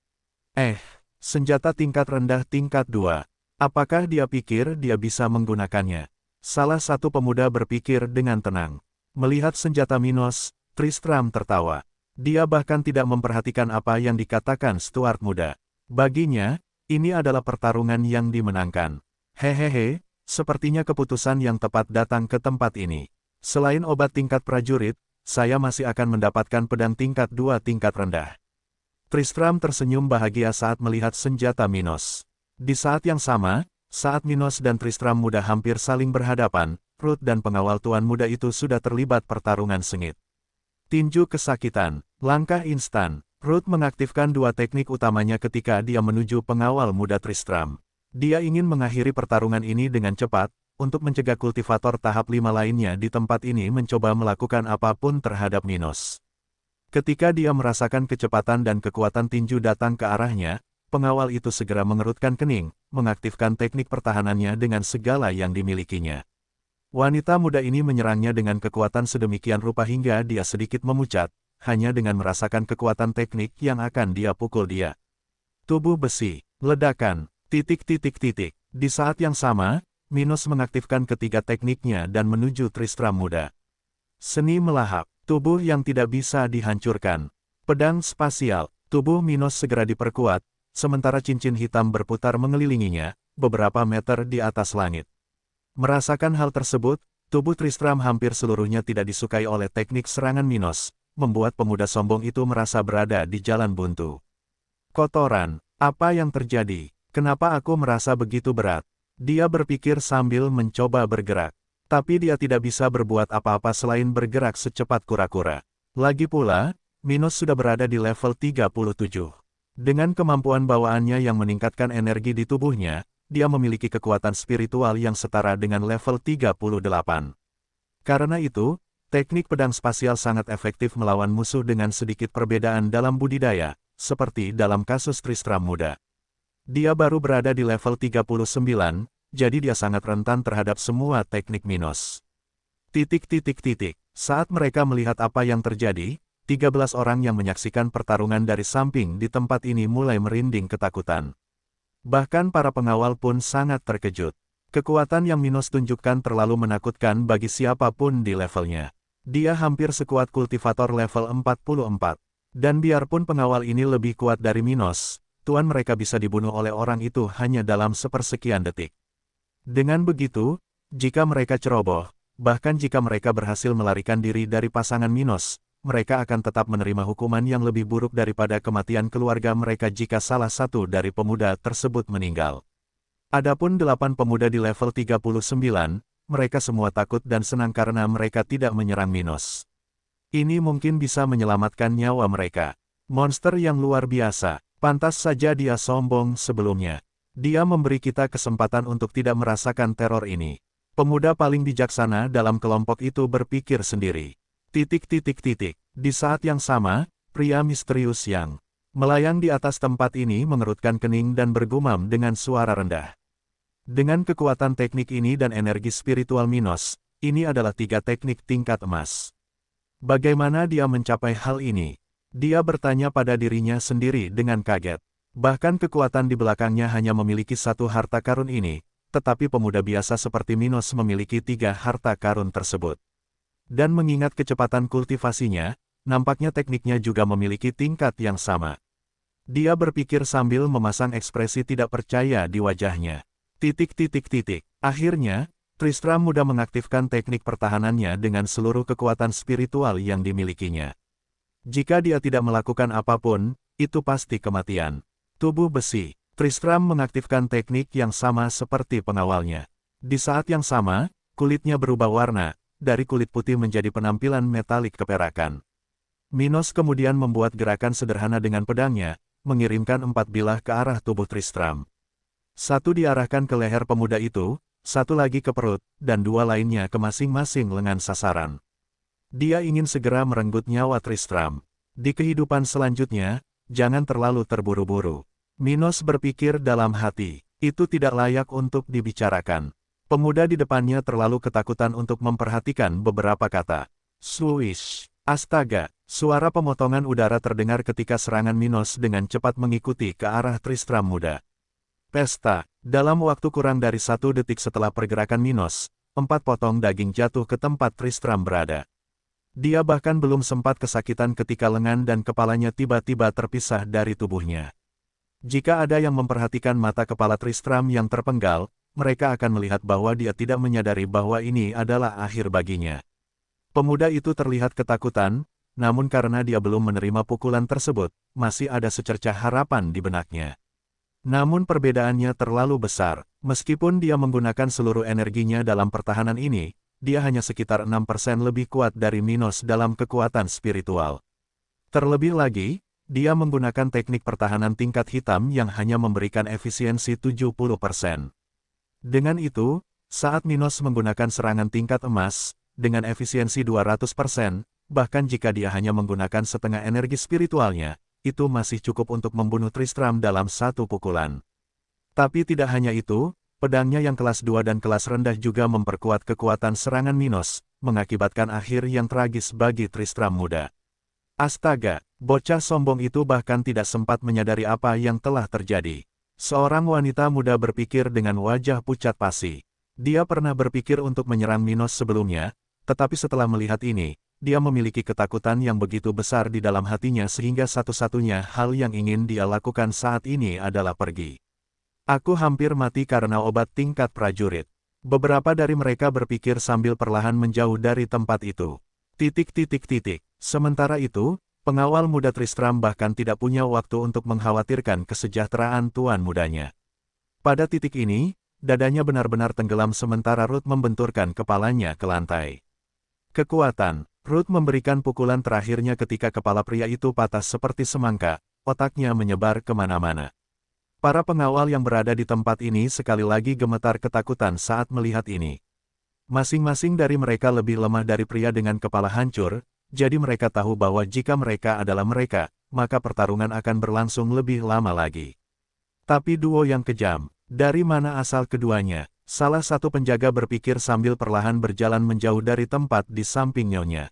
Senjata tingkat rendah tingkat 2. Apakah dia pikir dia bisa menggunakannya? Salah satu pemuda berpikir dengan tenang. Melihat senjata Minos, Tristram tertawa. Dia bahkan tidak memperhatikan apa yang dikatakan Stuart muda. Baginya, ini adalah pertarungan yang dimenangkan. Hehehe, sepertinya keputusan yang tepat datang ke tempat ini. Selain obat tingkat prajurit, saya masih akan mendapatkan pedang tingkat 2 tingkat rendah. Tristram tersenyum bahagia saat melihat senjata Minos. Di saat yang sama, saat Minos dan Tristram muda hampir saling berhadapan, Ruth dan pengawal tuan muda itu sudah terlibat pertarungan sengit. Tinju kesakitan, langkah instan. Ruth mengaktifkan dua teknik utamanya ketika dia menuju pengawal muda Tristram. Dia ingin mengakhiri pertarungan ini dengan cepat, untuk mencegah kultivator tahap 5 lainnya di tempat ini mencoba melakukan apapun terhadap Minos. Ketika dia merasakan kecepatan dan kekuatan tinju datang ke arahnya, pengawal itu segera mengerutkan kening, mengaktifkan teknik pertahanannya dengan segala yang dimilikinya. Wanita muda ini menyerangnya dengan kekuatan sedemikian rupa hingga dia sedikit memucat, hanya dengan merasakan kekuatan teknik yang akan dia pukul dia. Tubuh besi, ledakan, ... Di saat yang sama, Minos mengaktifkan ketiga tekniknya dan menuju Tristram muda. Seni melahap, tubuh yang tidak bisa dihancurkan. Pedang spasial, tubuh Minos segera diperkuat, sementara cincin hitam berputar mengelilinginya, beberapa meter di atas langit. Merasakan hal tersebut, tubuh Tristram hampir seluruhnya tidak disukai oleh teknik serangan Minos, membuat pemuda sombong itu merasa berada di jalan buntu. Kotoran, apa yang terjadi? Kenapa aku merasa begitu berat? Dia berpikir sambil mencoba bergerak. Tapi dia tidak bisa berbuat apa-apa selain bergerak secepat kura-kura. Lagi pula, Minos sudah berada di level 37. Dengan kemampuan bawaannya yang meningkatkan energi di tubuhnya, dia memiliki kekuatan spiritual yang setara dengan level 38. Karena itu, teknik pedang spasial sangat efektif melawan musuh dengan sedikit perbedaan dalam budidaya, seperti dalam kasus Tristram muda. Dia baru berada di level 39, jadi dia sangat rentan terhadap semua teknik Minos. Saat mereka melihat apa yang terjadi, 13 orang yang menyaksikan pertarungan dari samping di tempat ini mulai merinding ketakutan. Bahkan para pengawal pun sangat terkejut. Kekuatan yang Minos tunjukkan terlalu menakutkan bagi siapapun di levelnya. Dia hampir sekuat kultivator level 44. Dan biarpun pengawal ini lebih kuat dari Minos, tuan mereka bisa dibunuh oleh orang itu hanya dalam sepersekian detik. Dengan begitu, jika mereka ceroboh, bahkan jika mereka berhasil melarikan diri dari pasangan Minos, mereka akan tetap menerima hukuman yang lebih buruk daripada kematian keluarga mereka jika salah satu dari pemuda tersebut meninggal. Adapun 8 pemuda di level 39, mereka semua takut dan senang karena mereka tidak menyerang Minos. Ini mungkin bisa menyelamatkan nyawa mereka. Monster yang luar biasa, pantas saja dia sombong sebelumnya. Dia memberi kita kesempatan untuk tidak merasakan teror ini. Pemuda paling bijaksana dalam kelompok itu berpikir sendiri. Di saat yang sama, pria misterius yang melayang di atas tempat ini mengerutkan kening dan bergumam dengan suara rendah. Dengan kekuatan teknik ini dan energi spiritual Minos, ini adalah 3 teknik tingkat emas. Bagaimana dia mencapai hal ini? Dia bertanya pada dirinya sendiri dengan kaget. Bahkan kekuatan di belakangnya hanya memiliki 1 harta karun ini, tetapi pemuda biasa seperti Minos memiliki 3 harta karun tersebut. Dan mengingat kecepatan kultivasinya, nampaknya tekniknya juga memiliki tingkat yang sama. Dia berpikir sambil memasang ekspresi tidak percaya di wajahnya. Akhirnya, Tristram mudah mengaktifkan teknik pertahanannya dengan seluruh kekuatan spiritual yang dimilikinya. Jika dia tidak melakukan apapun, itu pasti kematian. Tubuh besi, Tristram mengaktifkan teknik yang sama seperti pengawalnya. Di saat yang sama, kulitnya berubah warna, dari kulit putih menjadi penampilan metalik keperakan. Minos kemudian membuat gerakan sederhana dengan pedangnya, mengirimkan 4 bilah ke arah tubuh Tristram. 1 diarahkan ke leher pemuda itu, 1 lagi ke perut, dan 2 lainnya ke masing-masing lengan sasaran. Dia ingin segera merenggut nyawa Tristram. Di kehidupan selanjutnya, jangan terlalu terburu-buru. Minos berpikir dalam hati, itu tidak layak untuk dibicarakan. Pemuda di depannya terlalu ketakutan untuk memperhatikan beberapa kata. Swish! Astaga! Suara pemotongan udara terdengar ketika serangan Minos dengan cepat mengikuti ke arah Tristram muda. Pesta! Dalam waktu kurang dari 1 detik setelah pergerakan Minos, 4 potong daging jatuh ke tempat Tristram berada. Dia bahkan belum sempat kesakitan ketika lengan dan kepalanya tiba-tiba terpisah dari tubuhnya. Jika ada yang memperhatikan mata kepala Tristram yang terpenggal, mereka akan melihat bahwa dia tidak menyadari bahwa ini adalah akhir baginya. Pemuda itu terlihat ketakutan, namun karena dia belum menerima pukulan tersebut, masih ada secercah harapan di benaknya. Namun perbedaannya terlalu besar, meskipun dia menggunakan seluruh energinya dalam pertahanan ini, dia hanya sekitar 6% lebih kuat dari Minos dalam kekuatan spiritual. Terlebih lagi, dia menggunakan teknik pertahanan tingkat hitam yang hanya memberikan efisiensi 70%. Dengan itu, saat Minos menggunakan serangan tingkat emas, dengan efisiensi 200%, bahkan jika dia hanya menggunakan setengah energi spiritualnya, itu masih cukup untuk membunuh Tristram dalam 1 pukulan. Tapi tidak hanya itu, pedangnya yang kelas 2 dan kelas rendah juga memperkuat kekuatan serangan Minos, mengakibatkan akhir yang tragis bagi Tristram muda. Astaga, bocah sombong itu bahkan tidak sempat menyadari apa yang telah terjadi. Seorang wanita muda berpikir dengan wajah pucat pasi. Dia pernah berpikir untuk menyerang Minos sebelumnya, tetapi setelah melihat ini, dia memiliki ketakutan yang begitu besar di dalam hatinya sehingga satu-satunya hal yang ingin dia lakukan saat ini adalah pergi. Aku hampir mati karena obat tingkat prajurit. Beberapa dari mereka berpikir sambil perlahan menjauh dari tempat itu. Sementara itu, pengawal muda Tristram bahkan tidak punya waktu untuk mengkhawatirkan kesejahteraan tuan mudanya. Pada titik ini, dadanya benar-benar tenggelam sementara Ruth membenturkan kepalanya ke lantai. Kekuatan, Ruth memberikan pukulan terakhirnya ketika kepala pria itu patah seperti semangka, otaknya menyebar kemana-mana. Para pengawal yang berada di tempat ini sekali lagi gemetar ketakutan saat melihat ini. Masing-masing dari mereka lebih lemah dari pria dengan kepala hancur, jadi mereka tahu bahwa jika mereka adalah mereka, maka pertarungan akan berlangsung lebih lama lagi. Tapi duo yang kejam, dari mana asal keduanya? Salah satu penjaga berpikir sambil perlahan berjalan menjauh dari tempat di samping nyonya.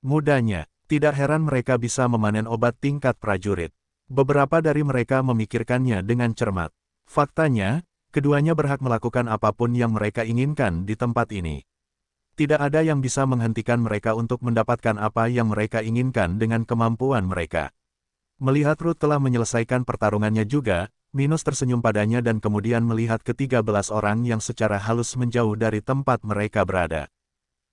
Mudanya, tidak heran mereka bisa memanen obat tingkat prajurit. Beberapa dari mereka memikirkannya dengan cermat. Faktanya, keduanya berhak melakukan apapun yang mereka inginkan di tempat ini. Tidak ada yang bisa menghentikan mereka untuk mendapatkan apa yang mereka inginkan dengan kemampuan mereka. Melihat Ruth telah menyelesaikan pertarungannya juga, Minos tersenyum padanya dan kemudian melihat ke-13 orang yang secara halus menjauh dari tempat mereka berada.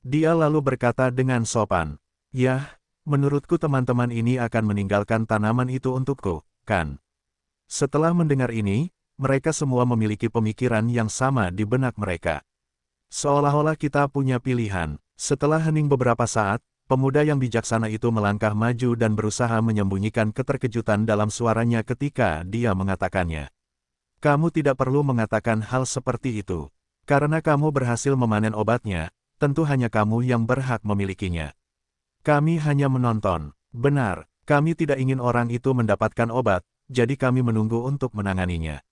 Dia lalu berkata dengan sopan, "Yah, menurutku teman-teman ini akan meninggalkan tanaman itu untukku, kan?" Setelah mendengar ini, mereka semua memiliki pemikiran yang sama di benak mereka. Seolah-olah kita punya pilihan. Setelah hening beberapa saat, pemuda yang bijaksana itu melangkah maju dan berusaha menyembunyikan keterkejutan dalam suaranya ketika dia mengatakannya. "Kamu tidak perlu mengatakan hal seperti itu. Karena kamu berhasil memanen obatnya, tentu hanya kamu yang berhak memilikinya. Kami hanya menonton. Benar, kami tidak ingin orang itu mendapatkan obat, jadi kami menunggu untuk menanganinya.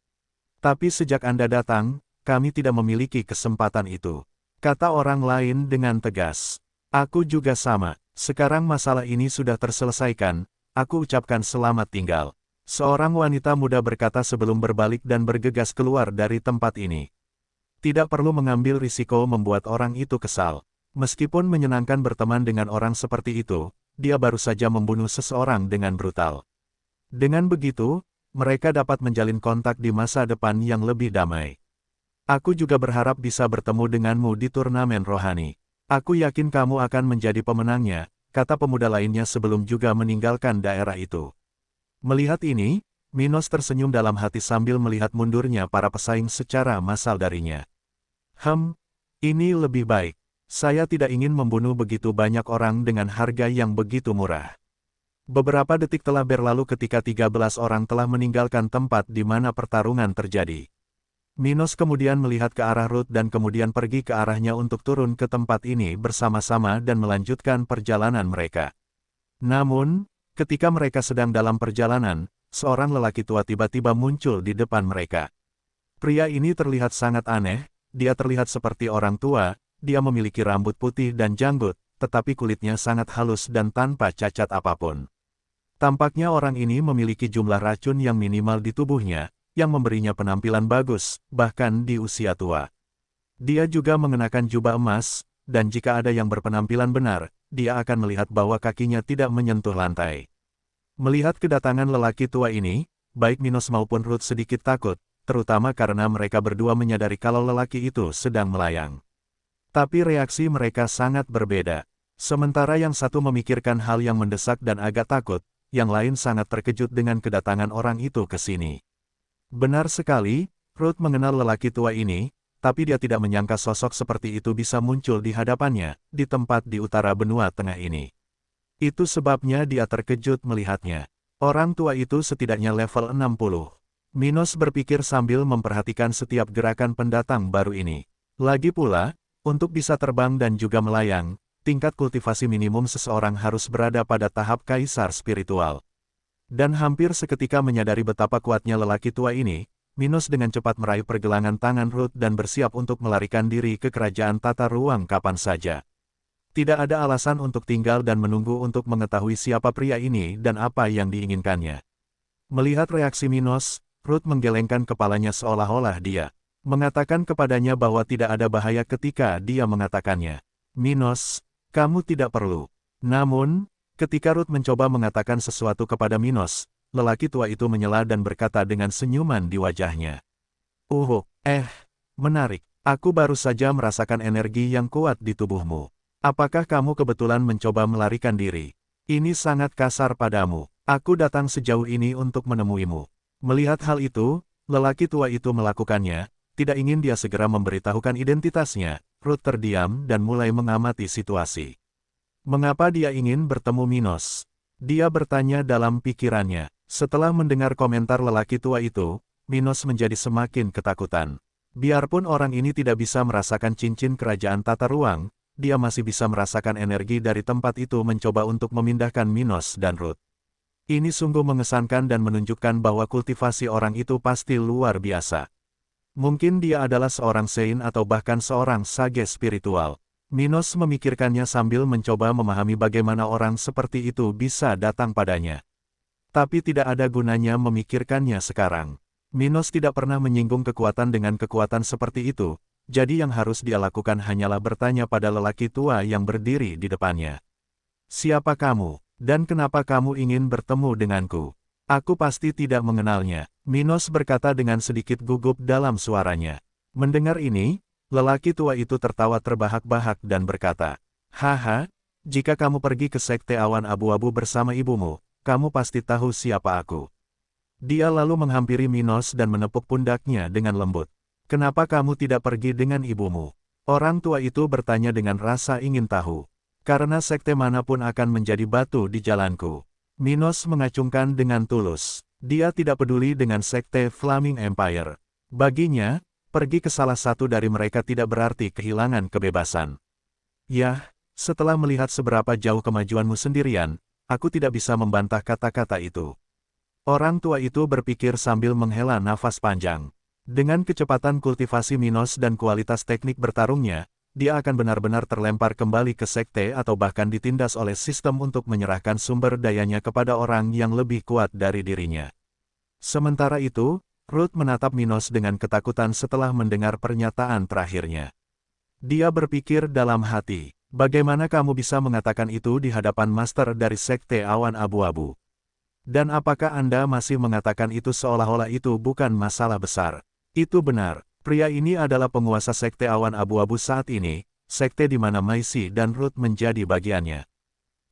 Tapi sejak Anda datang, kami tidak memiliki kesempatan itu," kata orang lain dengan tegas. "Aku juga sama, sekarang masalah ini sudah terselesaikan, aku ucapkan selamat tinggal," seorang wanita muda berkata sebelum berbalik dan bergegas keluar dari tempat ini. Tidak perlu mengambil risiko membuat orang itu kesal. Meskipun menyenangkan berteman dengan orang seperti itu, dia baru saja membunuh seseorang dengan brutal. Dengan begitu, mereka dapat menjalin kontak di masa depan yang lebih damai. "Aku juga berharap bisa bertemu denganmu di turnamen rohani. Aku yakin kamu akan menjadi pemenangnya," kata pemuda lainnya sebelum juga meninggalkan daerah itu. Melihat ini, Minos tersenyum dalam hati sambil melihat mundurnya para pesaing secara massal darinya. Ini lebih baik. Saya tidak ingin membunuh begitu banyak orang dengan harga yang begitu murah." Beberapa detik telah berlalu ketika 13 orang telah meninggalkan tempat di mana pertarungan terjadi. Minos kemudian melihat ke arah Ruth dan kemudian pergi ke arahnya untuk turun ke tempat ini bersama-sama dan melanjutkan perjalanan mereka. Namun, ketika mereka sedang dalam perjalanan, seorang lelaki tua tiba-tiba muncul di depan mereka. Pria ini terlihat sangat aneh, dia terlihat seperti orang tua, dia memiliki rambut putih dan janggut, tetapi kulitnya sangat halus dan tanpa cacat apapun. Tampaknya orang ini memiliki jumlah racun yang minimal di tubuhnya, yang memberinya penampilan bagus, bahkan di usia tua. Dia juga mengenakan jubah emas, dan jika ada yang berpenampilan benar, dia akan melihat bahwa kakinya tidak menyentuh lantai. Melihat kedatangan lelaki tua ini, baik Minos maupun Ruth sedikit takut, terutama karena mereka berdua menyadari kalau lelaki itu sedang melayang. Tapi reaksi mereka sangat berbeda. Sementara yang satu memikirkan hal yang mendesak dan agak takut, yang lain sangat terkejut dengan kedatangan orang itu ke sini. Benar sekali, Ruth mengenal lelaki tua ini, tapi dia tidak menyangka sosok seperti itu bisa muncul di hadapannya, di tempat di utara benua tengah ini. Itu sebabnya dia terkejut melihatnya. Orang tua itu setidaknya level 60. Minos berpikir sambil memperhatikan setiap gerakan pendatang baru ini. Lagi pula, untuk bisa terbang dan juga melayang, tingkat kultivasi minimum seseorang harus berada pada tahap kaisar spiritual. Dan hampir seketika menyadari betapa kuatnya lelaki tua ini, Minos dengan cepat meraih pergelangan tangan Ruth dan bersiap untuk melarikan diri ke kerajaan tata ruang kapan saja. Tidak ada alasan untuk tinggal dan menunggu untuk mengetahui siapa pria ini dan apa yang diinginkannya. Melihat reaksi Minos, Ruth menggelengkan kepalanya seolah-olah dia mengatakan kepadanya bahwa tidak ada bahaya ketika dia mengatakannya. "Minos, kamu tidak perlu. Namun, ketika Ruth mencoba mengatakan sesuatu kepada Minos, lelaki tua itu menyela dan berkata dengan senyuman di wajahnya. Menarik. Aku baru saja merasakan energi yang kuat di tubuhmu. Apakah kamu kebetulan mencoba melarikan diri? Ini sangat kasar padamu. Aku datang sejauh ini untuk menemuimu. Melihat hal itu, lelaki tua itu melakukannya, tidak ingin dia segera memberitahukan identitasnya. Ruth terdiam dan mulai mengamati situasi. Mengapa dia ingin bertemu Minos? Dia bertanya dalam pikirannya. Setelah mendengar komentar lelaki tua itu, Minos menjadi semakin ketakutan. Biarpun orang ini tidak bisa merasakan cincin kerajaan tata ruang, dia masih bisa merasakan energi dari tempat itu mencoba untuk memindahkan Minos dan Ruth. Ini sungguh mengesankan dan menunjukkan bahwa kultivasi orang itu pasti luar biasa. Mungkin dia adalah seorang Sein atau bahkan seorang sage spiritual. Minos memikirkannya sambil mencoba memahami bagaimana orang seperti itu bisa datang padanya. Tapi tidak ada gunanya memikirkannya sekarang. Minos tidak pernah menyinggung kekuatan dengan kekuatan seperti itu, jadi yang harus dia lakukan hanyalah bertanya pada lelaki tua yang berdiri di depannya. Siapa kamu, dan kenapa kamu ingin bertemu denganku? Aku pasti tidak mengenalnya, Minos berkata dengan sedikit gugup dalam suaranya. Mendengar ini, lelaki tua itu tertawa terbahak-bahak dan berkata, "Haha, jika kamu pergi ke Sekte Awan Abu-Abu bersama ibumu, kamu pasti tahu siapa aku." Dia lalu menghampiri Minos dan menepuk pundaknya dengan lembut. "Kenapa kamu tidak pergi dengan ibumu?" Orang tua itu bertanya dengan rasa ingin tahu. "Karena sekte manapun akan menjadi batu di jalanku." Minos mengacungkan dengan tulus. Dia tidak peduli dengan sekte Flaming Empire. Baginya, pergi ke salah satu dari mereka tidak berarti kehilangan kebebasan. "Yah, setelah melihat seberapa jauh kemajuanmu sendirian, aku tidak bisa membantah kata-kata itu." Orang tua itu berpikir sambil menghela nafas panjang. Dengan kecepatan kultivasi Minos dan kualitas teknik bertarungnya, dia akan benar-benar terlempar kembali ke sekte atau bahkan ditindas oleh sistem untuk menyerahkan sumber dayanya kepada orang yang lebih kuat dari dirinya. Sementara itu, Ruth menatap Minos dengan ketakutan setelah mendengar pernyataan terakhirnya. Dia berpikir dalam hati, bagaimana kamu bisa mengatakan itu di hadapan master dari Sekte Awan Abu-Abu? Dan apakah Anda masih mengatakan itu seolah-olah itu bukan masalah besar? Itu benar, pria ini adalah penguasa Sekte Awan Abu-Abu saat ini, sekte di mana Maisy dan Ruth menjadi bagiannya.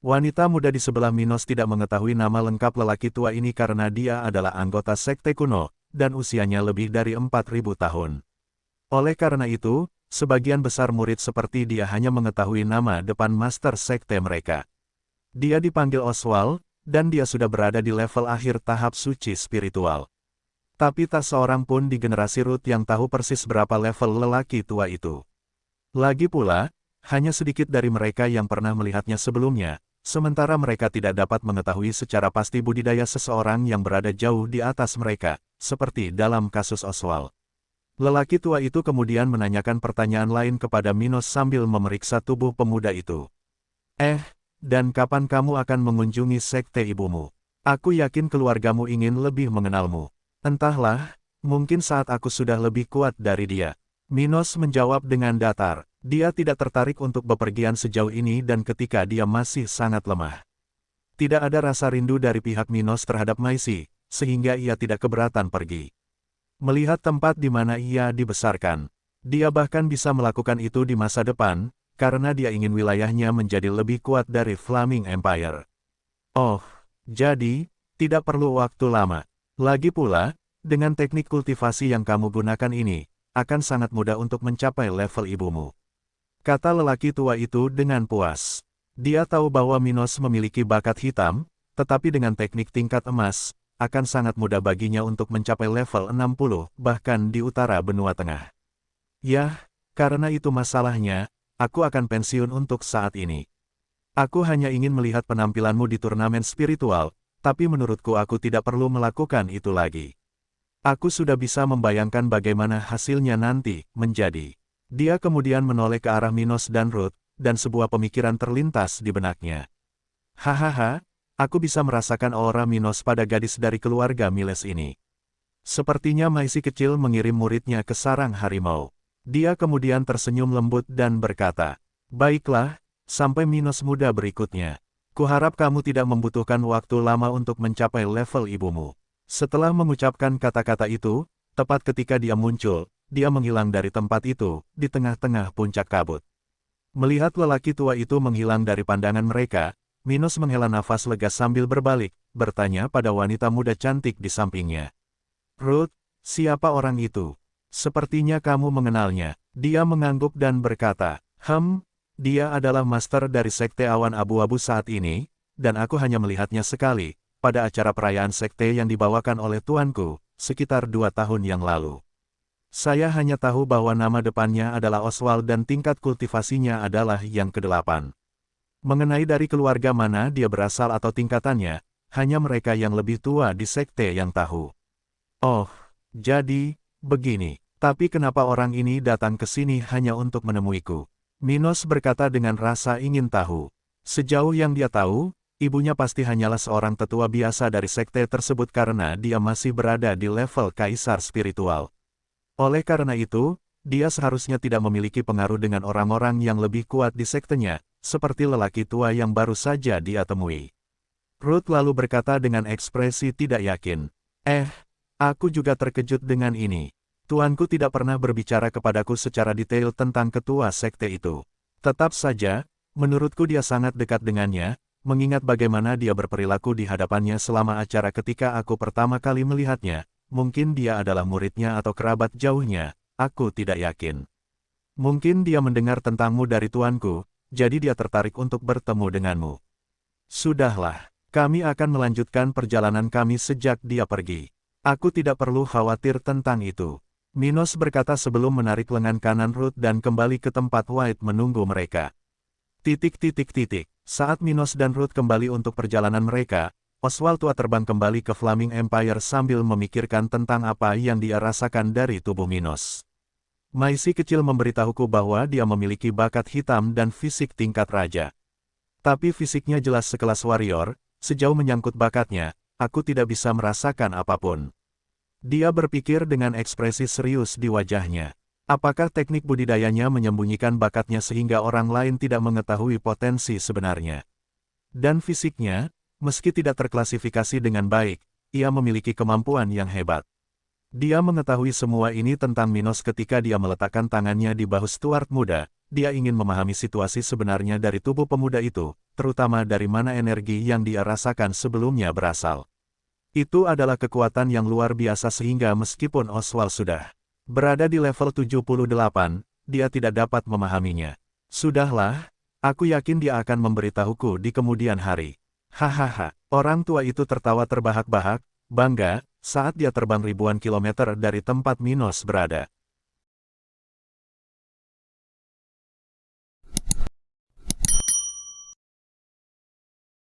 Wanita muda di sebelah Minos tidak mengetahui nama lengkap lelaki tua ini karena dia adalah anggota sekte kuno, dan usianya lebih dari 4.000 tahun. Oleh karena itu, sebagian besar murid seperti dia hanya mengetahui nama depan master sekte mereka. Dia dipanggil Oswald, dan dia sudah berada di level akhir tahap suci spiritual. Tapi tak seorang pun di generasi Ruth yang tahu persis berapa level lelaki tua itu. Lagi pula, hanya sedikit dari mereka yang pernah melihatnya sebelumnya, sementara mereka tidak dapat mengetahui secara pasti budidaya seseorang yang berada jauh di atas mereka, seperti dalam kasus Oswald. Lelaki tua itu kemudian menanyakan pertanyaan lain kepada Minos sambil memeriksa tubuh pemuda itu. Dan kapan kamu akan mengunjungi sekte ibumu? Aku yakin keluargamu ingin lebih mengenalmu. Entahlah, mungkin saat aku sudah lebih kuat dari dia. Minos menjawab dengan datar. Dia tidak tertarik untuk bepergian sejauh ini dan ketika dia masih sangat lemah. Tidak ada rasa rindu dari pihak Minos terhadap Maisy, sehingga ia tidak keberatan pergi. Melihat tempat di mana ia dibesarkan, dia bahkan bisa melakukan itu di masa depan, karena dia ingin wilayahnya menjadi lebih kuat dari Flaming Empire. Jadi, tidak perlu waktu lama. Lagi pula, dengan teknik kultivasi yang kamu gunakan ini, akan sangat mudah untuk mencapai level ibumu. Kata lelaki tua itu dengan puas. Dia tahu bahwa Minos memiliki bakat hitam, tetapi dengan teknik tingkat emas, akan sangat mudah baginya untuk mencapai level 60, bahkan di utara benua tengah. Yah, karena itu masalahnya, aku akan pensiun untuk saat ini. Aku hanya ingin melihat penampilanmu di turnamen spiritual, tapi menurutku aku tidak perlu melakukan itu lagi. Aku sudah bisa membayangkan bagaimana hasilnya nanti menjadi. Dia kemudian menoleh ke arah Minos dan Ruth, dan sebuah pemikiran terlintas di benaknya. Hahaha, aku bisa merasakan aura Minos pada gadis dari keluarga Miles ini. Sepertinya Maisy kecil mengirim muridnya ke sarang harimau. Dia kemudian tersenyum lembut dan berkata, "Baiklah, sampai Minos muda berikutnya. Kuharap kamu tidak membutuhkan waktu lama untuk mencapai level ibumu. Setelah mengucapkan kata-kata itu, tepat ketika dia muncul, dia menghilang dari tempat itu, di tengah-tengah puncak kabut. Melihat lelaki tua itu menghilang dari pandangan mereka, Minos menghela nafas lega sambil berbalik, bertanya pada wanita muda cantik di sampingnya. Ruth, siapa orang itu? Sepertinya kamu mengenalnya. Dia mengangguk dan berkata, dia adalah master dari Sekte Awan Abu-Abu saat ini, dan aku hanya melihatnya sekali, pada acara perayaan sekte yang dibawakan oleh tuanku, sekitar 2 tahun yang lalu. Saya hanya tahu bahwa nama depannya adalah Oswald dan tingkat kultivasinya adalah yang ke-8. Mengenai dari keluarga mana dia berasal atau tingkatannya, hanya mereka yang lebih tua di sekte yang tahu. Oh, jadi, begini. Tapi kenapa orang ini datang ke sini hanya untuk menemuiku? Minos berkata dengan rasa ingin tahu. Sejauh yang dia tahu, ibunya pasti hanyalah seorang tetua biasa dari sekte tersebut karena dia masih berada di level kaisar spiritual. Oleh karena itu, dia seharusnya tidak memiliki pengaruh dengan orang-orang yang lebih kuat di sektenya, seperti lelaki tua yang baru saja dia temui. Ruth lalu berkata dengan ekspresi tidak yakin. Aku juga terkejut dengan ini. Tuanku tidak pernah berbicara kepadaku secara detail tentang ketua sekte itu. Tetap saja, menurutku dia sangat dekat dengannya, mengingat bagaimana dia berperilaku di hadapannya selama acara ketika aku pertama kali melihatnya. Mungkin dia adalah muridnya atau kerabat jauhnya, aku tidak yakin. Mungkin dia mendengar tentangmu dari tuanku, jadi dia tertarik untuk bertemu denganmu. Sudahlah, kami akan melanjutkan perjalanan kami sejak dia pergi. Aku tidak perlu khawatir tentang itu. Minos berkata sebelum menarik lengan kanan Ruth dan kembali ke tempat White menunggu mereka. Saat Minos dan Ruth kembali untuk perjalanan mereka, Oswald tua terbang kembali ke Flaming Empire sambil memikirkan tentang apa yang dia rasakan dari tubuh Minos. Maisie kecil memberitahuku bahwa dia memiliki bakat hitam dan fisik tingkat raja. Tapi fisiknya jelas sekelas warrior, sejauh menyangkut bakatnya, aku tidak bisa merasakan apapun. Dia berpikir dengan ekspresi serius di wajahnya. Apakah teknik budidayanya menyembunyikan bakatnya sehingga orang lain tidak mengetahui potensi sebenarnya? Dan fisiknya, meski tidak terklasifikasi dengan baik, ia memiliki kemampuan yang hebat. Dia mengetahui semua ini tentang Minos ketika dia meletakkan tangannya di bahu Stuart muda. Dia ingin memahami situasi sebenarnya dari tubuh pemuda itu, terutama dari mana energi yang dia rasakan sebelumnya berasal. Itu adalah kekuatan yang luar biasa sehingga meskipun Oswald sudah berada di level 78, dia tidak dapat memahaminya. Sudahlah, aku yakin dia akan memberitahuku di kemudian hari. Hahaha, orang tua itu tertawa terbahak-bahak, bangga, saat dia terbang ribuan kilometer dari tempat Minos berada.